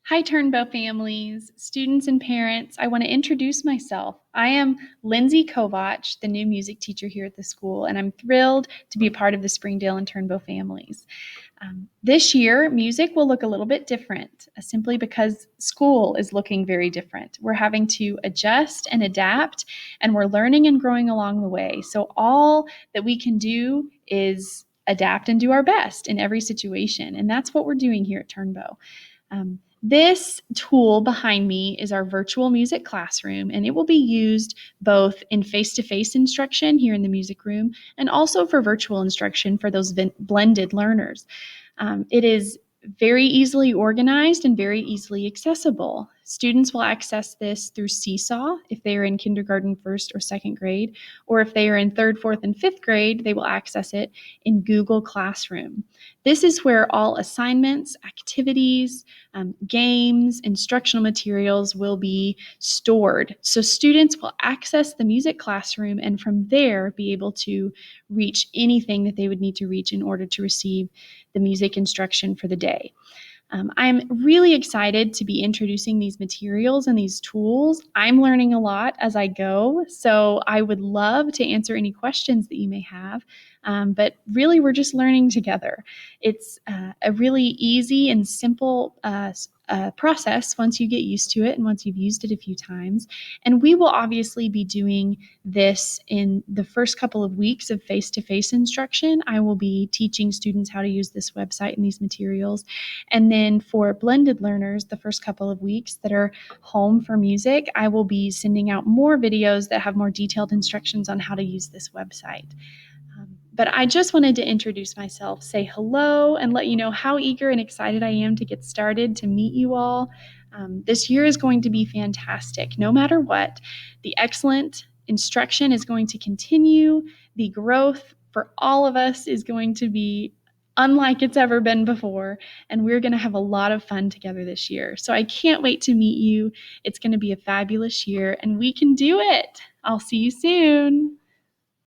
Hi, Turnbow families, students, and parents. I want to introduce myself. I am Lindsay Kovach, the new music teacher here at the school, and I'm thrilled to be a part of the Springdale and Turnbow families. This year, music will look a little bit different, simply because school is looking very different. We're having to adjust and adapt, and we're learning and growing along the way. So, all that we can do is adapt and do our best in every situation. And that's what we're doing here at Turnbow. This tool behind me is our virtual music classroom, and it will be used both in face-to-face instruction here in the music room and also for virtual instruction for those blended learners. It is very easily organized and very easily accessible. Students will access this through Seesaw if they are in kindergarten, first or second grade, or if they are in third, fourth, and fifth grade, they will access it in Google Classroom. This is where all assignments, activities, games, instructional materials will be stored. So students will access the music classroom and from there be able to reach anything that they would need to reach in order to receive the music instruction for the day. I'm really excited to be introducing these materials and these tools. I'm learning a lot as I go, so I would love to answer any questions that you may have. But really, we're just learning together. It's a really easy and simple process once you get used to it and once you've used it a few times. And we will obviously be doing this in the first couple of weeks of face-to-face instruction. I will be teaching students how to use this website and these materials. And then for blended learners, the first couple of weeks that are home for music, I will be sending out more videos that have more detailed instructions on how to use this website. But I just wanted to introduce myself, say hello, and let you know how eager and excited I am to get started, to meet you all. This year is going to be fantastic. No matter what, the excellent instruction is going to continue. The growth for all of us is going to be unlike it's ever been before, and we're going to have a lot of fun together this year. So I can't wait to meet you. It's going to be a fabulous year, and we can do it. I'll see you soon.